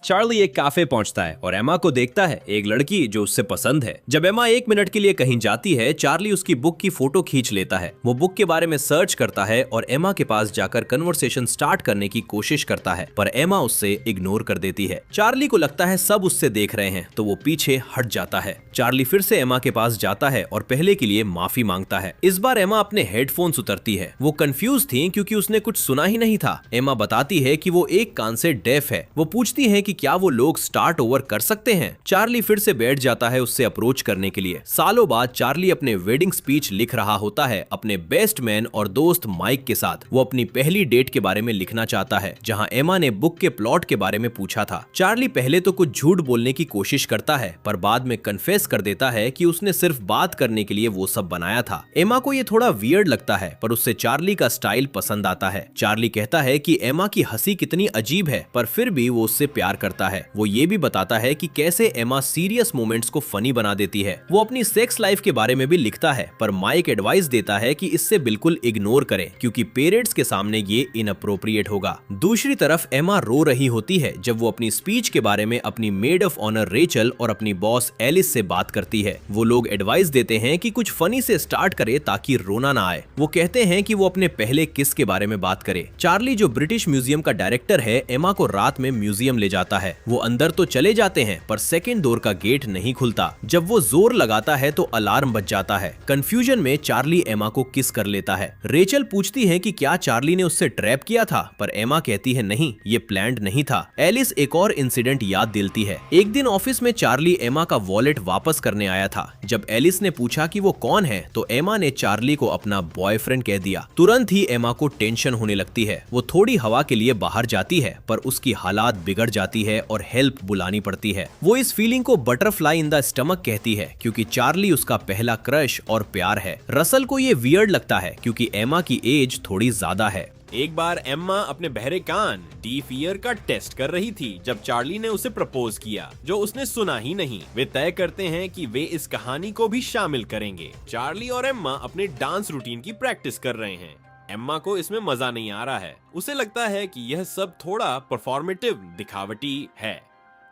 Charlie एक cafe पहुंचता है और एमा को देखता है, एक लड़की जो उससे पसंद है। जब एमा 1 मिनट के लिए कहीं जाती है, चार्ली उसकी बुक की फोटो खींच लेता है। वो बुक के बारे में सर्च करता है और एमा के पास जाकर कन्वर्सेशन स्टार्ट करने की कोशिश करता है, पर एमा उससे इग्नोर कर देती है। चार्ली को लगता है सब उससे देख रहे हैं, तो वो पीछे हट जाता है। चार्ली फिर से एमा के पास जाता है और पहले के लिए माफी मांगता है। इस बार एमा अपने हेडफोन्स उतरती है। वो कंफ्यूज थी क्योंकि उसने कुछ सुना ही नहीं था। एमा बताती है कि वो एक कान से डेफ है। वो पूछती है कि क्या वो लोग स्टार्ट ओवर कर सकते हैं। चार्ली फिर से बैठ जाता है उससे अप्रोच करने के लिए। सालों बाद चार्ली अपने वेडिंग स्पीच लिख रहा होता है अपने बेस्ट मैन और दोस्त माइक के साथ। वो अपनी पहली डेट के बारे में लिखना चाहता है, जहां एमा ने बुक के प्लॉट के बारे में पूछा था। चार्ली पहले तो कुछ झूठ बोलने की कोशिश करता है, पर बाद में कन्फेस कर देता है कि उसने सिर्फ बात करने के लिए वो सब बनाया था। एमा को ये थोड़ा वियर्ड लगता है, पर उससे चार्ली का स्टाइल पसंद आता है। चार्ली कहता है कि एमा की हंसी कितनी अजीब है, पर फिर भी वो उससे प्यार करता है। वो ये भी बताता है कि कैसे एमा सीरियस मोमेंट्स को फनी बना देती है। वो अपनी सेक्स लाइफ के बारे में भी लिखता है, पर माइक एडवाइस देता है कि इससे बिल्कुल इग्नोर करें, क्योंकि पेरेंट्स के सामने ये इनअप्रोप्रिएट होगा। दूसरी तरफ एमा रो रही होती है जब वो अपनी स्पीच के बारे में अपनी मेड ऑफ ऑनर रेचल और अपनी बॉस एलिस से बात करती है। वो लोग एडवाइस देते हैं कि कुछ फनी से स्टार्ट करे ताकि रोना ना आए। वो कहते हैं कि वो अपने पहले किस के बारे में बात करे। चार्ली जो ब्रिटिश म्यूजियम का डायरेक्टर है, एमा को रात में म्यूजियम ले जाता है। वो अंदर तो चले जाते हैं, पर सेकंड डोर का गेट नहीं खुलता। जब वो जोर लगाता है तो अलार्म बज जाता है। कंफ्यूजन में चार्ली एमा को किस कर लेता है। रेचल पूछती है कि क्या चार्ली ने उससे ट्रैप किया था, पर एमा कहती है नहीं, ये प्लान्ड नहीं था। एलिस एक और इंसिडेंट याद दिलती है। एक दिन ऑफिस में चार्ली एमा का वॉलेट वापस करने आया था। जब एलिस ने पूछा कि वो कौन है, तो एमा ने चार्ली को अपना बॉयफ्रेंड कह दिया। तुरंत ही एमा को टेंशन होने लगती है। वो थोड़ी हवा के लिए बाहर जाती है, पर उसकी हालात बिगड़ जाती है और हेल्प बुलानी पड़ती है। वो इस फीलिंग को बटरफ्लाई इन द स्टमक कहती है, क्योंकि चार्ली उसका पहला क्रश और प्यार है। रसल को ये वियर्ड लगता है क्योंकि एमा की एज थोड़ी ज्यादा है। एक बार एम्मा अपने बहरे कान डीफ ईयर का टेस्ट कर रही थी जब चार्ली ने उसे प्रपोज किया, जो उसने सुना ही नहीं। वे तय करते हैं कि वे इस कहानी को भी शामिल करेंगे। चार्ली और एम्मा अपने डांस रूटीन की प्रैक्टिस कर रहे हैं। एम्मा को इसमें मजा नहीं आ रहा है। उसे लगता है कि यह सब थोड़ा परफॉर्मेटिव, दिखावटी है।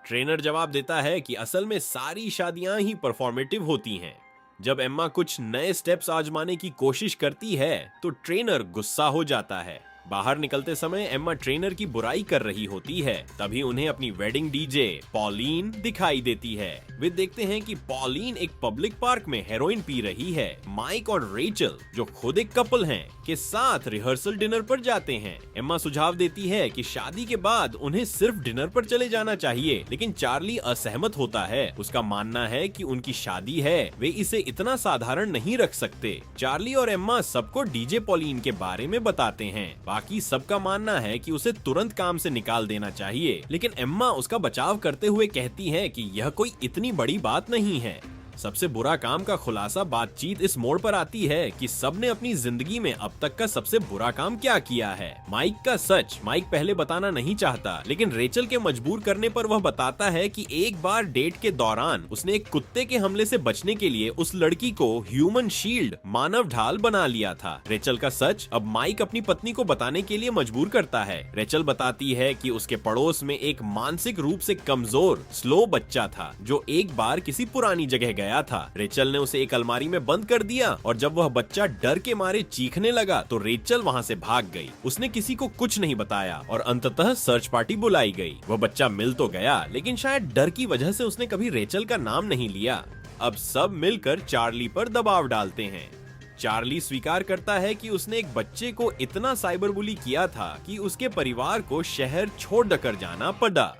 ट्रेनर जवाब देता है कि असल में सारी शादियां ही परफॉर्मेटिव होती हैं। जब एम्मा कुछ नए स्टेप्स आजमाने की कोशिश करती है तो ट्रेनर गुस्सा हो जाता है। बाहर निकलते समय एम्मा ट्रेनर की बुराई कर रही होती है। तभी उन्हें अपनी वेडिंग डीजे पॉलीन दिखाई देती है। वे देखते हैं कि पॉलीन एक पब्लिक पार्क में हेरोइन पी रही है। माइक और रेचल, जो खुद एक कपल हैं, के साथ रिहर्सल डिनर पर जाते हैं। एम्मा सुझाव देती है कि शादी के बाद उन्हें सिर्फ डिनर पर चले जाना चाहिए, लेकिन चार्ली असहमत होता है। उसका मानना है कि उनकी शादी है, वे इसे इतना साधारण नहीं रख सकते। चार्ली और एम्मा सबको डीजे पॉलीन के बारे में बताते हैं। बाकी सबका मानना है कि उसे तुरंत काम से निकाल देना चाहिए, लेकिन एम्मा उसका बचाव करते हुए कहती है कि यह कोई इतनी बड़ी बात नहीं है। सबसे बुरा काम का खुलासा बातचीत इस मोड़ पर आती है कि सबने अपनी जिंदगी में अब तक का सबसे बुरा काम क्या किया है। माइक का सच माइक पहले बताना नहीं चाहता, लेकिन रेचल के मजबूर करने पर वह बताता है कि एक बार डेट के दौरान उसने एक कुत्ते के हमले से बचने के लिए उस लड़की को ह्यूमन शील्ड, मानव ढाल बना लिया था। रेचल का सच अब माइक अपनी पत्नी को बताने के लिए मजबूर करता है। रेचल बताती है कि उसके पड़ोस में एक मानसिक रूप से कमजोर स्लो बच्चा था, जो एक बार किसी पुरानी जगह गया था। रेचल ने उसे एक अलमारी में बंद कर दिया और जब वह बच्चा डर के मारे चीखने लगा तो रेचल वहां से भाग गई। उसने किसी को कुछ नहीं बताया और अंततः सर्च पार्टी बुलाई गई। वह बच्चा मिल तो गया, लेकिन शायद डर की वजह से उसने कभी रेचल का नाम नहीं लिया। अब सब मिलकर चार्ली पर दबाव डालते हैं। चार्ली स्वीकार करता है कि उसने एक बच्चे को इतना साइबर बुली किया था कि उसके परिवार को शहर छोड़ कर जाना पड़ा।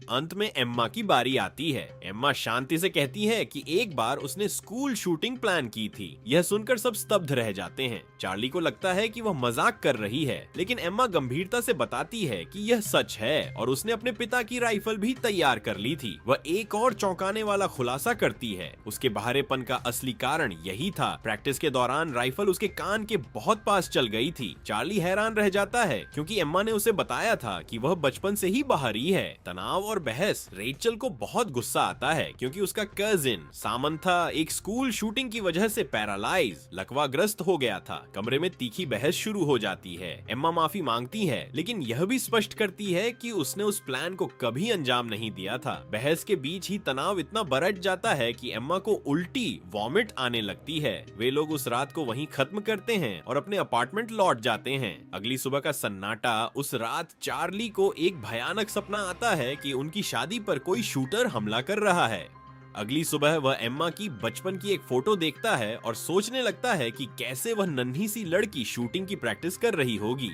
अंत में एम्मा की बारी आती है। एम्मा शांति से कहती है कि एक बार उसने स्कूल शूटिंग प्लान की थी। यह सुनकर सब स्तब्ध रह जाते हैं। चार्ली को लगता है कि वह मजाक कर रही है, लेकिन एम्मा गंभीरता से बताती है कि यह सच है और उसने अपने पिता की राइफल भी तैयार कर ली थी। वह एक और चौंकाने वाला खुलासा करती है। उसके बहारेपन का असली कारण यही था। प्रैक्टिस के दौरान राइफल उसके कान के बहुत पास चल गई थी। चार्ली हैरान रह जाता है क्योंकि एम्मा ने उसे बताया था कि वह बचपन से ही बाहरी है। तनाव और बहस रेचल को बहुत गुस्सा आता है क्योंकि उसका कजिन सामंथा एक स्कूल शूटिंग की वजह से पैरालाइज लकवाग्रस्त हो गया था। कमरे में तीखी बहस शुरू हो जाती है। एम्मा माफी मांगती है लेकिन यह भी स्पष्ट करती है कि उसने उस प्लान को कभी अंजाम नहीं दिया था। बहस के बीच ही तनाव इतना बढ़ जाता है कि एम्मा को उल्टी वॉमिट आने लगती है। वे लोग उस रात को वहीं खत्म करते हैं और अपने अपार्टमेंट लौट जाते हैं। अगली सुबह का सन्नाटा। उस रात चार्ली को एक भयानक सपना आता है कि उनकी शादी पर कोई शूटर हमला कर रहा है। अगली सुबह वह एम्मा की बचपन की एक फोटो देखता है और सोचने लगता है कि कैसे वह नन्ही सी लड़की शूटिंग की प्रैक्टिस कर रही होगी।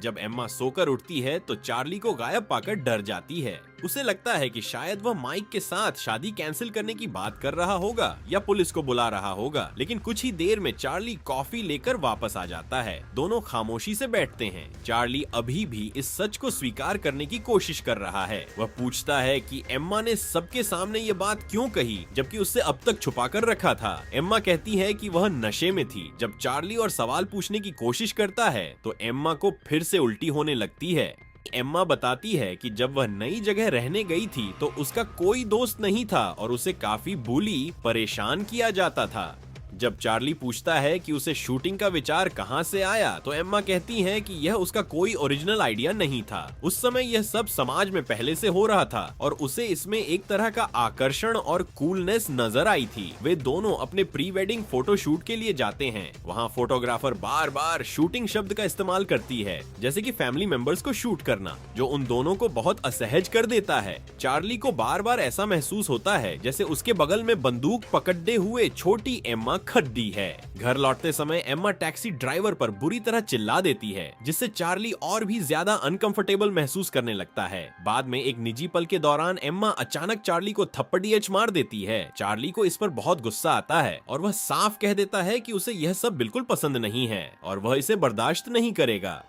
जब एम्मा सोकर उठती है तो चार्ली को गायब पाकर डर जाती है। उसे लगता है कि शायद वह माइक के साथ शादी कैंसिल करने की बात कर रहा होगा या पुलिस को बुला रहा होगा। लेकिन कुछ ही देर में चार्ली कॉफी लेकर वापस आ जाता है। दोनों खामोशी से बैठते हैं। चार्ली अभी भी इस सच को स्वीकार करने की कोशिश कर रहा है। वह पूछता है कि एम्मा ने सबके सामने ये बात क्यों कही जबकि उससे अब तक छुपा कर रखा था। एम्मा कहती है कि वह नशे में थी। जब चार्ली और सवाल पूछने की कोशिश करता है तो एम्मा को फिर से उल्टी होने लगती है। एम्मा बताती है कि जब वह नई जगह रहने गई थी तो उसका कोई दोस्त नहीं था और उसे काफी बुली परेशान किया जाता था। जब चार्ली पूछता है कि उसे शूटिंग का विचार कहां से आया तो एम्मा कहती है कि यह उसका कोई ओरिजिनल आइडिया नहीं था। उस समय यह सब समाज में पहले से हो रहा था और उसे इसमें एक तरह का आकर्षण और कूलनेस नजर आई थी। वे दोनों अपने प्री वेडिंग फोटो शूट के लिए जाते हैं। वहाँ फोटोग्राफर बार बार शूटिंग शब्द का इस्तेमाल करती है जैसे कि फैमिली मेंबर्स को शूट करना, जो उन दोनों को बहुत असहज कर देता है। चार्ली को बार बार ऐसा महसूस होता है जैसे उसके बगल में बंदूक पकड़े हुए छोटी एम्मा खड़ी है। घर लौटते समय एम्मा टैक्सी ड्राइवर पर बुरी तरह चिल्ला देती है जिससे चार्ली और भी ज्यादा अनकंफर्टेबल महसूस करने लगता है। बाद में एक निजी पल के दौरान एम्मा अचानक चार्ली को थप्पड़ियच मार देती है। चार्ली को इस पर बहुत गुस्सा आता है और वह साफ कह देता है कि उसे यह सब बिल्कुल पसंद नहीं है और वह इसे बर्दाश्त नहीं करेगा।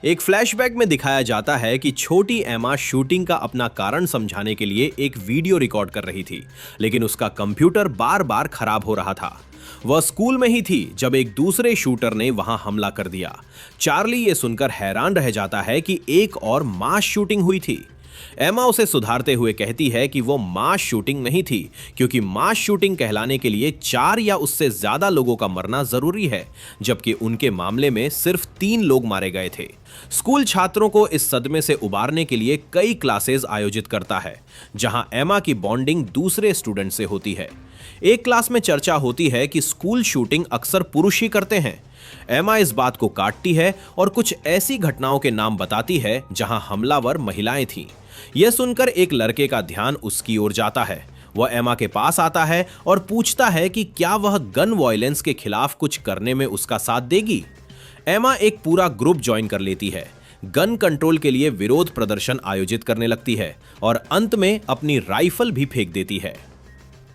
एक फ्लैशबैक में दिखाया जाता है कि छोटी एमा शूटिंग का अपना कारण समझाने के लिए एक वीडियो रिकॉर्ड कर रही थी, लेकिन उसका कंप्यूटर बार बार खराब हो रहा था। वह स्कूल में ही थी जब एक दूसरे शूटर ने वहां हमला कर दिया। चार्ली ये सुनकर हैरान रह जाता है कि एक और मास शूटिंग हुई थी। एमा उसे सुधारते हुए कहती है कि वो मास शूटिंग नहीं थी, क्योंकि मास शूटिंग कहलाने के लिए 4 या उससे ज्यादा लोगों का मरना जरूरी है, जबकि उनके मामले में सिर्फ 3 लोग मारे गए थे। स्कूल छात्रों को इस सदमे से उबारने के लिए कई क्लासेस आयोजित करता है, जहां एमा की बॉन्डिंग दूसरे स्टूडेंट से होती है। एक क्लास में चर्चा होती है कि स्कूल शूटिंग अक्सर पुरुष ही करते हैं। एमा इस बात को काटती है और कुछ ऐसी घटनाओं के नाम बताती है जहां हमलावर महिलाएं थीं। यह सुनकर एक लड़के का ध्यान उसकी ओर जाता है। वह एमा के पास आता है और पूछता है कि क्या वह गन वायलेंस के खिलाफ कुछ करने में उसका साथ देगी। एमा एक पूरा ग्रुप ज्वाइन कर लेती है, गन कंट्रोल के लिए विरोध प्रदर्शन आयोजित करने लगती है और अंत में अपनी राइफल भी फेंक देती है।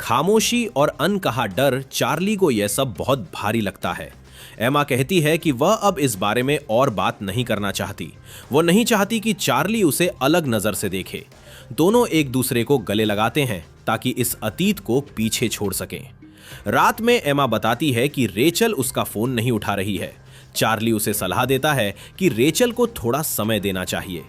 खामोशी और अनकहा डर चार्ली को यह सब बहुत भारी लगता है। एमा कहती है कि वह अब इस बारे में और बात नहीं करना चाहती। वो नहीं चाहती कि चार्ली उसे अलग नजर से देखे। दोनों एक दूसरे को गले लगाते हैं ताकि इस अतीत को पीछे छोड़ सकें। रात में एमा बताती है कि रेचल उसका फोन नहीं उठा रही है। चार्ली उसे सलाह देता है कि रेचल को थोड़ा समय देना चाहिए।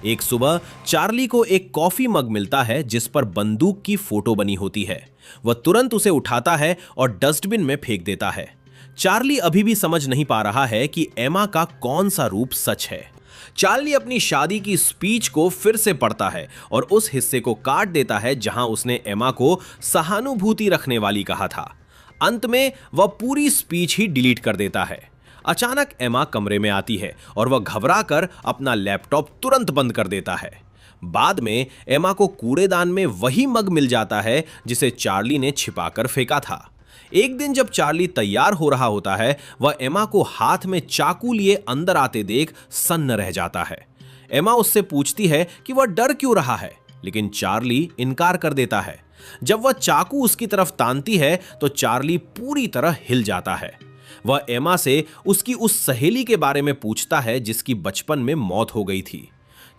एक सुबह चार्ली को एक कॉफी मग मिलता है जिस पर बंदूक की फोटो बनी होती है। वह तुरंत उसे उठाता है और डस्टबिन में फेंक देता है। चार्ली अभी भी समझ नहीं पा रहा है कि एमा का कौन सा रूप सच है। चार्ली अपनी शादी की स्पीच को फिर से पढ़ता है और उस हिस्से को काट देता है जहां उसने एमा को सहानुभूति रखने वाली कहा था। अंत में वह पूरी स्पीच ही डिलीट कर देता है। अचानक एमा कमरे में आती है और वह घबराकर अपना लैपटॉप तुरंत बंद कर देता है। बाद में एमा को कूड़ेदान में वही मग मिल जाता है जिसे चार्ली ने छिपाकर फेंका था। एक दिन जब चार्ली तैयार हो रहा होता है, वह एमा को हाथ में चाकू लिए अंदर आते देख सन्न रह जाता है। एमा उससे पूछती है कि वह डर क्यों रहा है, लेकिन चार्ली इनकार कर देता है। जब वह चाकू उसकी तरफ तानती है तो चार्ली पूरी तरह हिल जाता है। वह एमा से उसकी उस सहेली के बारे में पूछता है जिसकी बचपन में मौत हो गई थी।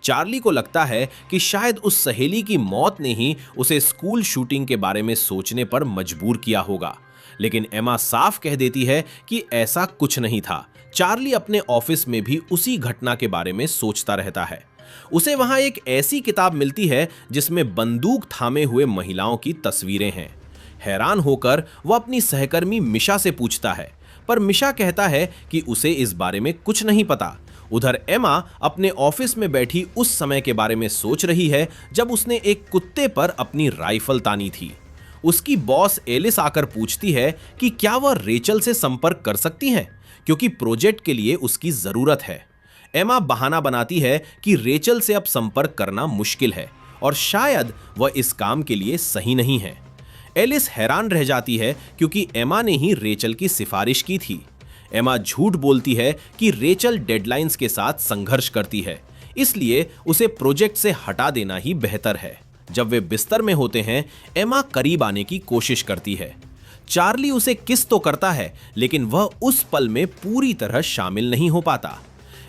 चार्ली को लगता है कि शायद उस सहेली की मौत ने ही उसे स्कूल शूटिंग के बारे में सोचने पर मजबूर किया होगा, लेकिन एमा साफ कह देती है कि ऐसा कुछ नहीं था। चार्ली अपने ऑफिस में भी उसी घटना के बारे में सोचता रहता है। उसे वहां एक ऐसी किताब मिलती है जिसमें बंदूक थामे हुए महिलाओं की तस्वीरें हैं। हैरान होकर वह अपनी सहकर्मी मिशा से पूछता है, पर मिशा कहता है कि उसे इस बारे में कुछ नहीं पता। उधर एमा अपने ऑफिस में बैठी उस समय के बारे में सोच रही है जब उसने एक कुत्ते पर अपनी राइफल तानी थी। उसकी बॉस एलिस आकर पूछती है कि क्या वह रेचल से संपर्क कर सकती हैं, क्योंकि प्रोजेक्ट के लिए उसकी जरूरत है। एमा बहाना बनाती है कि रेचल से अब संपर्क करना मुश्किल है और शायद वह इस काम के लिए सही नहीं है। एलिस हैरान रह जाती है क्योंकि एमा ने ही रेचल की सिफारिश की थी। एमा झूठ बोलती है कि रेचल डेडलाइंस के साथ संघर्ष करती है, इसलिए उसे प्रोजेक्ट से हटा देना ही बेहतर है। जब वे बिस्तर में होते हैं, एमा करीब आने की कोशिश करती है। चार्ली उसे किस तो करता है, लेकिन वह उस पल में पूरी तरह शामिल नहीं हो पाता।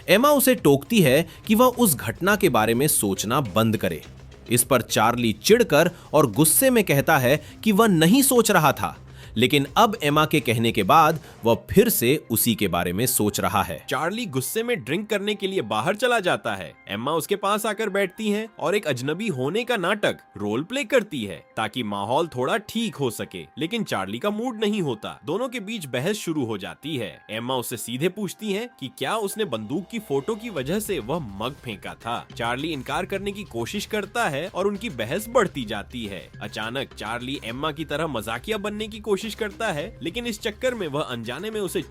एमा उसे टोकती है कि वह उस घटना के बारे में सोचना बंद करे। इस पर चार्ली चिढ़कर और गुस्से में कहता है कि वह नहीं सोच रहा था, लेकिन अब एमा के कहने के बाद वह फिर से उसी के बारे में सोच रहा है। चार्ली गुस्से में ड्रिंक करने के लिए बाहर चला जाता है। एम्मा उसके पास आकर बैठती है और एक अजनबी होने का नाटक रोल प्ले करती है ताकि माहौल थोड़ा ठीक हो सके, लेकिन चार्ली का मूड नहीं होता। दोनों के बीच बहस शुरू हो जाती है। एम्मा उससे सीधे पूछती है कि क्या उसने बंदूक की फोटो की वजह से वह मग फेंका था। चार्ली इनकार करने की कोशिश करता है और उनकी बहस बढ़ती जाती है। अचानक चार्ली एम्मा की तरह मजाकिया बनने की कोशिश करता है, लेकिन इस चक्कर में वह अनजाने में उसे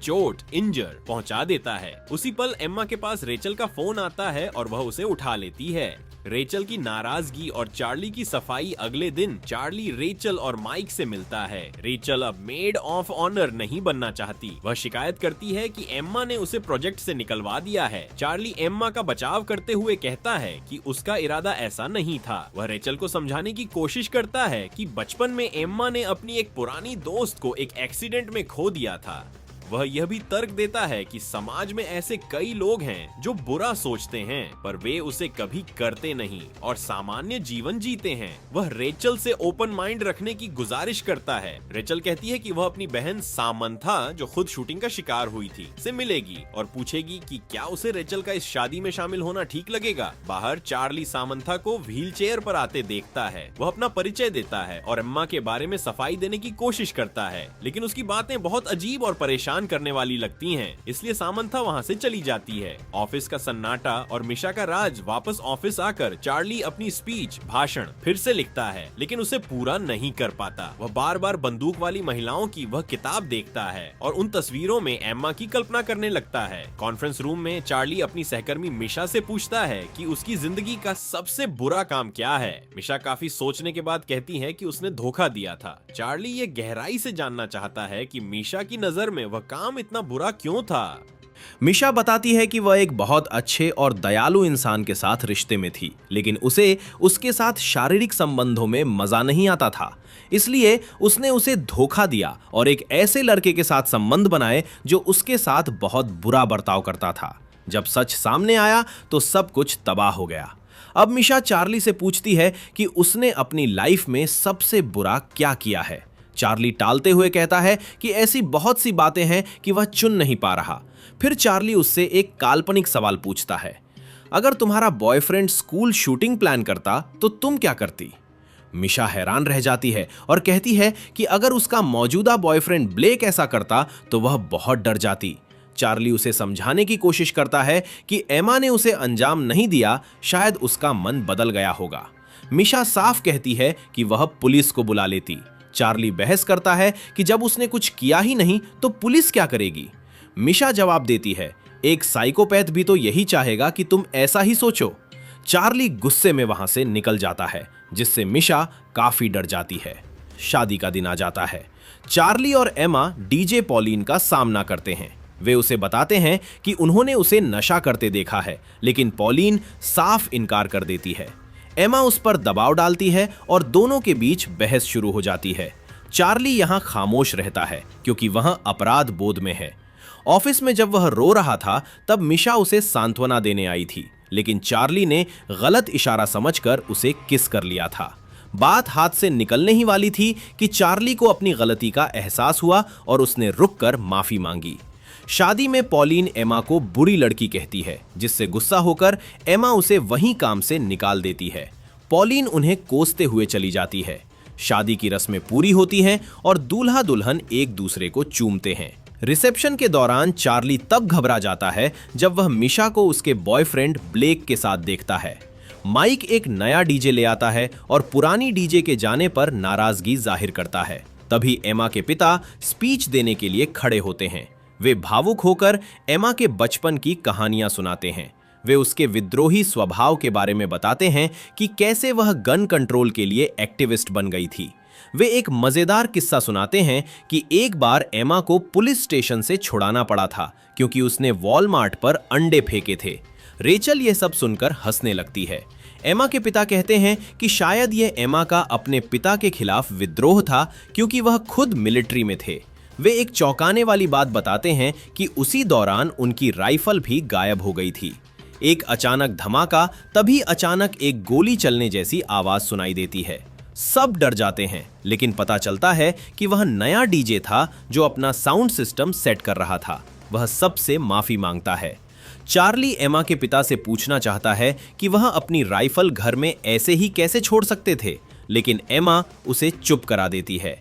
इंजर पहुंचा देता है। उसी पल एम्मा के पास रेचल का फोन आता है और वह उसे उठा लेती है। रेचल की नाराजगी और चार्ली की सफाई अगले दिन चार्ली रेचल और माइक से मिलता है। रेचल अब मेड ऑफ ऑनर नहीं बनना चाहती। वह शिकायत करती है कि एम्मा ने उसे प्रोजेक्ट से निकलवा दिया है। चार्ली एम्मा का बचाव करते हुए कहता है कि उसका इरादा ऐसा नहीं था। वह रेचल को समझाने की कोशिश करता है कि बचपन में एम्मा ने अपनी एक पुरानी दोस्त को एक एक्सीडेंट में खो दिया था। वह यह भी तर्क देता है कि समाज में ऐसे कई लोग हैं जो बुरा सोचते हैं, पर वे उसे कभी करते नहीं और सामान्य जीवन जीते हैं। वह रेचल से ओपन माइंड रखने की गुजारिश करता है। रेचल कहती है कि वह अपनी बहन सामंथा, जो खुद शूटिंग का शिकार हुई थी, से मिलेगी और पूछेगी कि क्या उसे रेचल का इस शादी में शामिल होना ठीक लगेगा। बाहर चार्ली सामंथा को व्हील चेयर पर आते देखता है। वह अपना परिचय देता है और एम्मा के बारे में सफाई देने की कोशिश करता है, लेकिन उसकी बातें बहुत अजीब और परेशान करने वाली लगती हैं, इसलिए सामंथा वहां से चली जाती है। ऑफिस का सन्नाटा और मिशा का राज वापस ऑफिस आकर चार्ली अपनी स्पीच भाषण फिर से लिखता है, लेकिन उसे पूरा नहीं कर पाता। वह बार बार बंदूक वाली महिलाओं की वह किताब देखता है और उन तस्वीरों में एम्मा की कल्पना करने लगता है। कॉन्फ्रेंस रूम में चार्ली अपनी सहकर्मी मिशा से पूछता है कि उसकी जिंदगी का सबसे बुरा काम क्या है। मिशा काफी सोचने के बाद कहती है कि उसने धोखा दिया था। चार्ली ये गहराई से जानना चाहता है कि मिशा की नजर में वह काम इतना बुरा क्यों था। मिशा बताती है कि वह एक बहुत अच्छे और दयालु इंसान के साथ रिश्ते में थी, लेकिन उसे उसके साथ शारीरिक संबंधों में मजा नहीं आता था, इसलिए उसने उसे धोखा दिया और एक ऐसे लड़के के साथ संबंध बनाए जो उसके साथ बहुत बुरा बर्ताव करता था। जब सच सामने आया तो सब कुछ तबाह हो गया। अब मिशा चार्ली से पूछती है कि उसने अपनी लाइफ में सबसे बुरा क्या किया है। चार्ली टालते हुए कहता है कि ऐसी बहुत सी बातें हैं कि वह चुन नहीं पा रहा। फिर चार्ली उससे एक काल्पनिक सवाल पूछता है, अगर तुम्हारा बॉयफ्रेंड स्कूल शूटिंग प्लान करता तो तुम क्या करती? मिशा हैरान रह जाती है और कहती है कि अगर उसका मौजूदा बॉयफ्रेंड ब्लेक ऐसा करता तो वह बहुत डर जाती। चार्ली उसे समझाने की कोशिश करता है कि एमा ने उसे अंजाम नहीं दिया, शायद उसका मन बदल गया होगा। मिशा साफ कहती है कि वह पुलिस को बुला लेती। चार्ली बहस करता है कि जब उसने कुछ किया ही नहीं तो पुलिस क्या करेगी। मिशा जवाब देती है, एक साइकोपैथ भी तो यही चाहेगा कि तुम ऐसा ही सोचो। चार्ली गुस्से में वहां से निकल जाता है, जिससे मिशा काफी डर जाती है। शादी का दिन आ जाता है। चार्ली और एमा डीजे पॉलिन का सामना करते हैं। वे उसे बताते हैं कि उन्होंने उसे नशा करते देखा है, लेकिन पॉलिन साफ इनकार कर देती है। एमा उस पर दबाव डालती है और दोनों के बीच बहस शुरू हो जाती है। चार्ली यहां खामोश रहता है क्योंकि वह अपराध बोध में है। ऑफिस में जब वह रो रहा था तब मिशा उसे सांत्वना देने आई थी, लेकिन चार्ली ने गलत इशारा समझकर उसे किस कर लिया था। बात हाथ से निकलने ही वाली थी कि चार्ली को अपनी गलती का एहसास हुआ और उसने रुककर माफी मांगी। शादी में पॉलिन एमा को बुरी लड़की कहती है, जिससे गुस्सा होकर एमा उसे वहीं काम से निकाल देती है। पॉलिन उन्हें कोसते हुए चली जाती है। शादी की रस्में पूरी होती हैं और दूल्हा दुल्हन एक दूसरे को चूमते हैं। रिसेप्शन के दौरान चार्ली तब घबरा जाता है जब वह मिशा को उसके बॉयफ्रेंड ब्लेक के साथ देखता है। माइक एक नया डीजे ले आता है और पुरानी डीजे के जाने पर नाराजगी जाहिर करता है। तभी एमा के पिता स्पीच देने के लिए खड़े होते हैं। वे भावुक होकर एमा के बचपन की कहानियां सुनाते हैं। वे उसके विद्रोही स्वभाव के बारे में बताते हैं कि कैसे वह गन कंट्रोल के लिए एक्टिविस्ट बन गई थी। वे एक मजेदार किस्सा सुनाते हैं कि एक बार एमा को पुलिस स्टेशन से छुड़ाना पड़ा था क्योंकि उसने वॉलमार्ट पर अंडे फेंके थे। रेचल यह सब सुनकर हंसने लगती है। एमा के पिता कहते हैं कि शायद यह एमा का अपने पिता के खिलाफ विद्रोह था क्योंकि वह खुद मिलिट्री में थे। वे एक चौंकाने वाली बात बताते हैं कि उसी दौरान उनकी राइफल भी गायब हो गई थी। एक अचानक धमाका, तभी अचानक एक गोली चलने जैसी आवाज सुनाई देती है। सब डर जाते हैं, लेकिन पता चलता है कि वह नया डीजे था जो अपना साउंड सिस्टम सेट कर रहा था। वह सबसे माफी मांगता है। चार्ली एमा के पिता से पूछना चाहता है कि वह अपनी राइफल घर में ऐसे ही कैसे छोड़ सकते थे, लेकिन एमा उसे चुप करा देती है।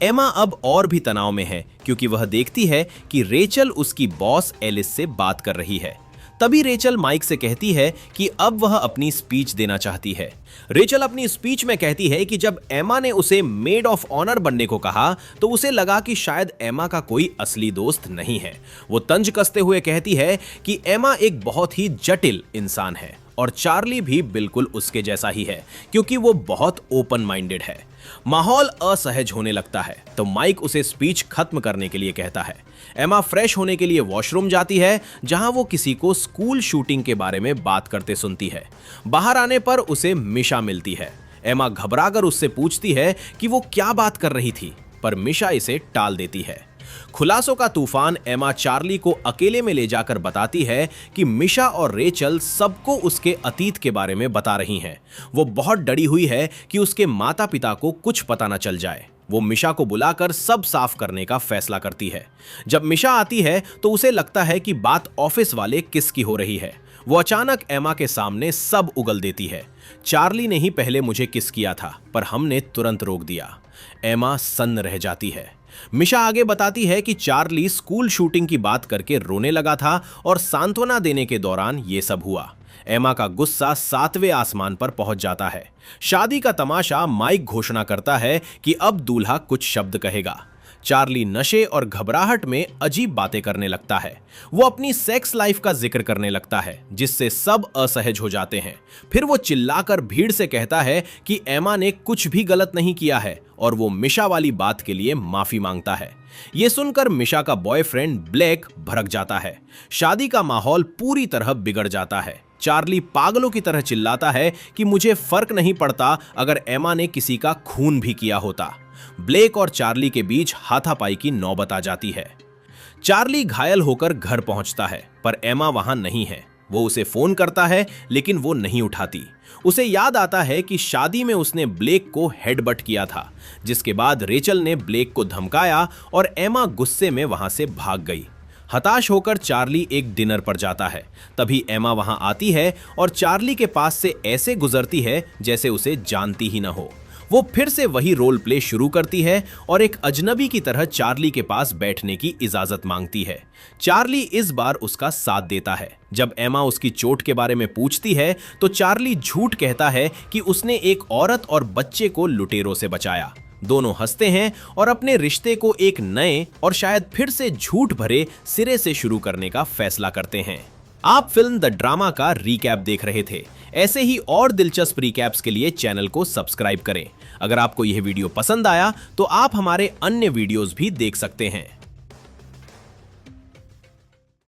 एमा अब और भी तनाव में है क्योंकि वह देखती है कि रेचल उसकी बॉस एलिस से बात कर रही है। तभी रेचल माइक से कहती है कि अब वह अपनी स्पीच देना चाहती है। रेचल अपनी स्पीच में कहती है कि जब एमा ने उसे मेड ऑफ ऑनर बनने को कहा तो उसे लगा कि शायद एमा का कोई असली दोस्त नहीं है। वो तंज कसते हुए कहती है कि एमा एक बहुत ही जटिल इंसान है और चार्ली भी बिल्कुल उसके जैसा ही है क्योंकि वो बहुत ओपन माइंडेड है। माहौल असहज होने लगता है तो माइक उसे स्पीच खत्म करने के लिए कहता है। एमा फ्रेश होने के लिए वॉशरूम जाती है जहां वो किसी को स्कूल शूटिंग के बारे में बात करते सुनती है। बाहर आने पर उसे मिशा मिलती है। एमा घबराकर उससे पूछती है कि वो क्या बात कर रही थी, पर मिशा इसे टाल देती है। खुलासों का तूफान एमा चार्ली को अकेले में ले जाकर बताती है कि मिशा और रेचल सबको उसके अतीत के बारे में बता रही हैं। वो बहुत डरी हुई है कि उसके माता पिता को कुछ पता न चल जाए। वो मिशा को बुलाकर सब साफ करने का फैसला करती है। जब मिशा आती है तो उसे लगता है कि बात ऑफिस वाले किस की हो रही है। वो अचानक एमा के सामने सब उगल देती है। चार्ली ने ही पहले मुझे किस किया था, पर हमने तुरंत रोक दिया। एमा सन्न रह जाती है। मिशा आगे बताती है कि चार्ली स्कूल शूटिंग की बात करके रोने लगा था और सांत्वना देने के दौरान ये सब हुआ। एमा का गुस्सा 7वें आसमान पर पहुंच जाता है। शादी का तमाशा माइक घोषणा करता है कि अब दूल्हा कुछ शब्द कहेगा। चार्ली नशे और घबराहट में अजीब बातें करने लगता है। वो अपनी सेक्स लाइफ का जिक्र करने लगता है जिससे सब असहज हो जाते हैं। फिर वो चिल्लाकर भीड़ से कहता है कि एमा ने कुछ भी गलत नहीं किया है और वो मिशा वाली बात के लिए माफी मांगता है। ये सुनकर मिशा का बॉयफ्रेंड ब्लेक भड़क जाता है। शादी का माहौल पूरी तरह बिगड़ जाता है। चार्ली पागलों की तरह चिल्लाता है कि मुझे फर्क नहीं पड़ता अगर एमा ने किसी का खून भी किया होता। ब्लेक और चार्ली के बीच हाथापाई की नौबत आ जाती है। चार्ली घायल होकर घर पहुंचता है, पर एमा वहां नहीं है। वो उसे फोन करता है लेकिन वो नहीं उठाती। उसे याद आता है कि शादी में उसने ब्लेक को हेडबट किया था, जिसके बाद रेचल ने ब्लेक को धमकाया और एमा गुस्से में वहां से भाग गई। हताश होकर चार्ली एक डिनर पर जाता है। तभी एमा वहां आती है और चार्ली के पास से ऐसे गुजरती है जैसे उसे जानती ही न हो। वो फिर से वही रोल प्ले शुरू करती है और एक अजनबी की तरह चार्ली के पास बैठने की इजाजत मांगती है। चार्ली इस बार उसका साथ देता है। जब एमा उसकी चोट के बारे में पूछती है तो चार्ली झूठ कहता है कि उसने एक औरत और बच्चे को लुटेरों से बचाया। दोनों हंसते हैं और अपने रिश्ते को एक नए और शायद फिर से झूठ भरे सिरे से शुरू करने का फैसला करते हैं। आप फिल्म द ड्रामा का रिकैप देख रहे थे। ऐसे ही और दिलचस्प रिकैप्स के लिए चैनल को सब्सक्राइब करें। अगर आपको यह वीडियो पसंद आया तो आप हमारे अन्य वीडियोस भी देख सकते हैं।